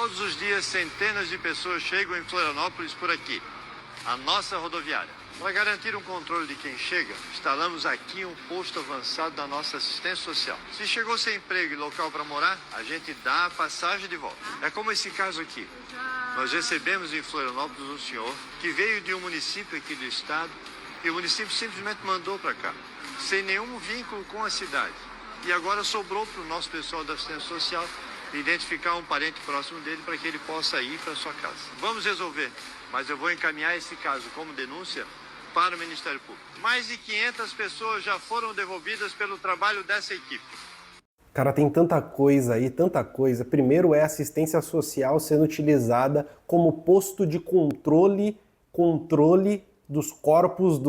Todos os dias, centenas de pessoas chegam em Florianópolis por aqui, a nossa rodoviária. Para garantir um controle de quem chega, instalamos aqui um posto avançado da nossa assistência social. Se chegou sem emprego e local para morar, a gente dá a passagem de volta. É como esse caso aqui. Nós recebemos em Florianópolis um senhor que veio de um município aqui do estado e o município simplesmente mandou para cá, sem nenhum vínculo com a cidade. E agora sobrou para o nosso pessoal da assistência social identificar um parente próximo dele para que ele possa ir para sua casa. Vamos resolver, mas eu vou encaminhar esse caso como denúncia para o Ministério Público. Mais de 500 pessoas já foram devolvidas pelo trabalho dessa equipe. Cara, tem tanta coisa aí, tanta coisa. Primeiro é assistência social sendo utilizada como posto de controle dos corpos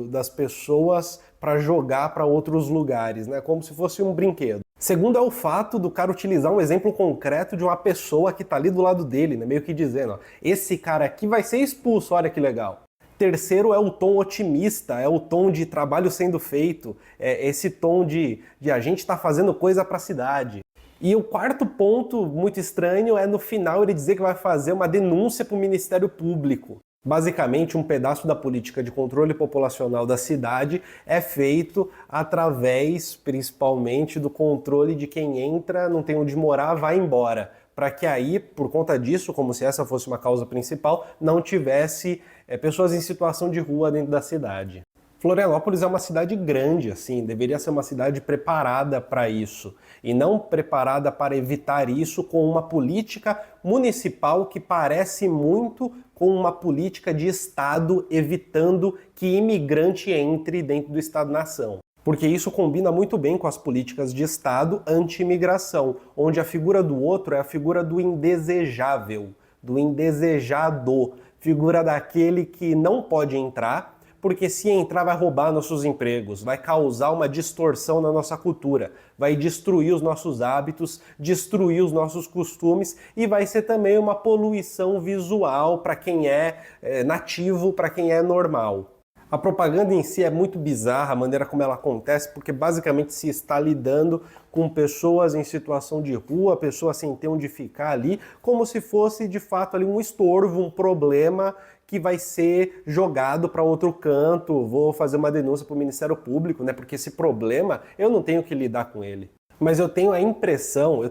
das pessoas para jogar para outros lugares, né? Como se fosse um brinquedo. Segundo é o fato do cara utilizar um exemplo concreto de uma pessoa que está ali do lado dele, né? Meio que dizendo, ó, esse cara aqui vai ser expulso, olha que legal. Terceiro é o tom otimista, é o tom de trabalho sendo feito, é esse tom de a gente está fazendo coisa para a cidade. E o quarto ponto muito estranho é no final ele dizer que vai fazer uma denúncia para o Ministério Público. Basicamente, um pedaço da política de controle populacional da cidade é feito através, principalmente, do controle de quem entra, não tem onde morar, vai embora. Para que aí, por conta disso, como se essa fosse uma causa principal, não tivesse pessoas em situação de rua dentro da cidade. Florianópolis é uma cidade grande, assim, deveria ser uma cidade preparada para isso, e não preparada para evitar isso com uma política municipal que parece muito com uma política de Estado evitando que imigrante entre dentro do Estado-nação. Porque isso combina muito bem com as políticas de Estado anti-imigração, onde a figura do outro é a figura do indesejável, do indesejado, figura daquele que não pode entrar, porque se entrar vai roubar nossos empregos, vai causar uma distorção na nossa cultura, vai destruir os nossos hábitos, destruir os nossos costumes e vai ser também uma poluição visual para quem é nativo, para quem é normal. A propaganda em si é muito bizarra, a maneira como ela acontece, porque basicamente se está lidando com pessoas em situação de rua, pessoas sem ter onde ficar ali, como se fosse de fato ali um estorvo, um problema que vai ser jogado para outro canto. Vou fazer uma denúncia para o Ministério Público, né? Porque esse problema eu não tenho que lidar com ele. Mas eu tenho a impressão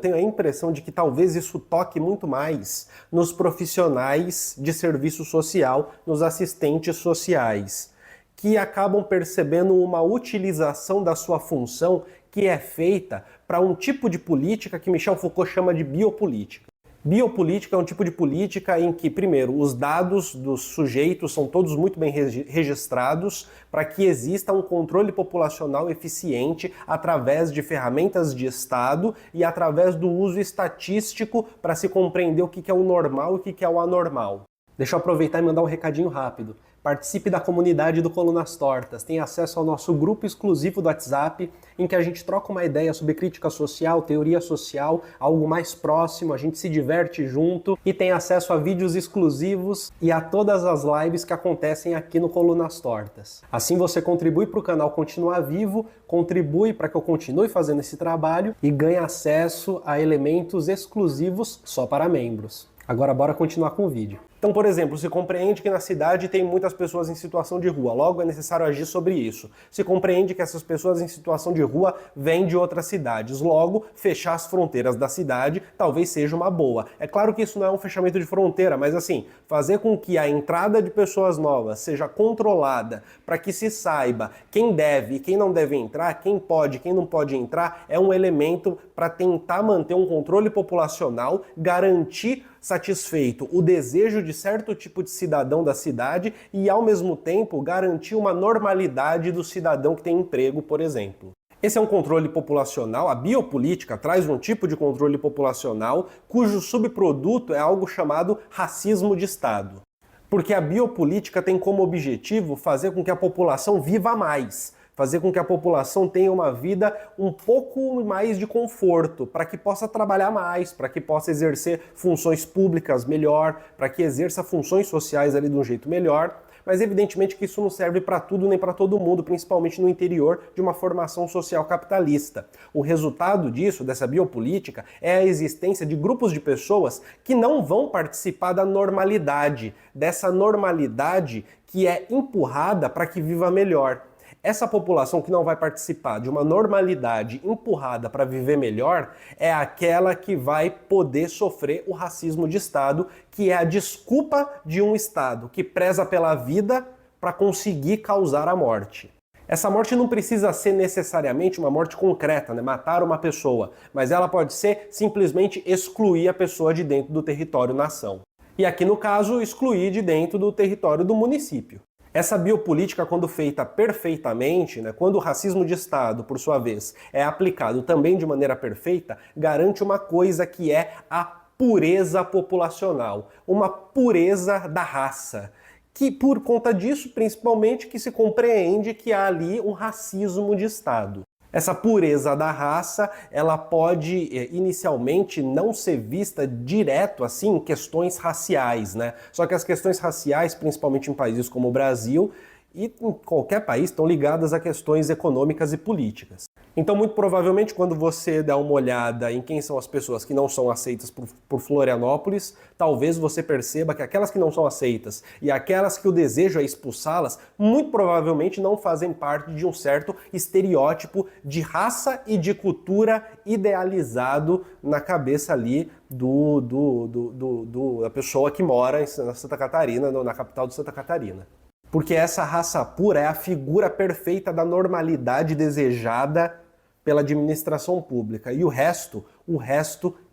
de que talvez isso toque muito mais nos profissionais de serviço social, nos assistentes sociais, que acabam percebendo uma utilização da sua função que é feita para um tipo de política que Michel Foucault chama de biopolítica. Biopolítica é um tipo de política em que, primeiro, os dados dos sujeitos são todos muito bem registrados para que exista um controle populacional eficiente através de ferramentas de Estado e através do uso estatístico para se compreender o que é o normal e o que é o anormal. Deixa eu aproveitar e mandar um recadinho rápido. Participe da comunidade do Colunas Tortas, tem acesso ao nosso grupo exclusivo do WhatsApp, em que a gente troca uma ideia sobre crítica social, teoria social, algo mais próximo, a gente se diverte junto e tem acesso a vídeos exclusivos e a todas as lives que acontecem aqui no Colunas Tortas. Assim você contribui para o canal continuar vivo, contribui para que eu continue fazendo esse trabalho e ganhe acesso a elementos exclusivos só para membros. Agora bora continuar com o vídeo. Então, por exemplo, se compreende que na cidade tem muitas pessoas em situação de rua, logo é necessário agir sobre isso. Se compreende que essas pessoas em situação de rua vêm de outras cidades, logo fechar as fronteiras da cidade talvez seja uma boa. É claro que isso não é um fechamento de fronteira, mas assim, fazer com que a entrada de pessoas novas seja controlada para que se saiba quem deve e quem não deve entrar, quem pode e quem não pode entrar, é um elemento para tentar manter um controle populacional, garantir satisfeito o desejo de certo tipo de cidadão da cidade e, ao mesmo tempo, garantir uma normalidade do cidadão que tem emprego, por exemplo. Esse é um controle populacional, a biopolítica traz um tipo de controle populacional cujo subproduto é algo chamado racismo de Estado. Porque a biopolítica tem como objetivo fazer com que a população viva mais, fazer com que a população tenha uma vida um pouco mais de conforto, para que possa trabalhar mais, para que possa exercer funções públicas melhor, para que exerça funções sociais ali de um jeito melhor, Mas evidentemente que isso não serve para tudo nem para todo mundo, principalmente no interior de uma formação social capitalista. O resultado disso, dessa biopolítica, é a existência de grupos de pessoas que não vão participar da normalidade, dessa normalidade que é empurrada para que viva melhor. Essa população que não vai participar de uma normalidade empurrada para viver melhor é aquela que vai poder sofrer o racismo de Estado, que é a desculpa de um Estado que preza pela vida para conseguir causar a morte. Essa morte não precisa ser necessariamente uma morte concreta, né? Matar uma pessoa, mas ela pode ser simplesmente excluir a pessoa de dentro do território nação. E aqui no caso, excluir de dentro do território do município. Essa biopolítica, quando feita perfeitamente, né, quando o racismo de Estado, por sua vez, é aplicado também de maneira perfeita, garante uma coisa que é a pureza populacional, uma pureza da raça, que por conta disso, principalmente, que se compreende que há ali um racismo de Estado. Essa pureza da raça, ela pode inicialmente não ser vista direto assim em questões raciais, né? Só que as questões raciais, principalmente em países como o Brasil e em qualquer país, estão ligadas a questões econômicas e políticas. Então, muito provavelmente, quando você dá uma olhada em quem são as pessoas que não são aceitas por Florianópolis, talvez você perceba que aquelas que não são aceitas e aquelas que o desejo é expulsá-las, muito provavelmente não fazem parte de um certo estereótipo de raça e de cultura idealizado na cabeça ali da pessoa que mora na Santa Catarina, na capital de Santa Catarina. Porque essa raça pura é a figura perfeita da normalidade desejada pela administração pública. E o resto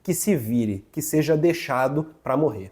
que se vire, que seja deixado para morrer.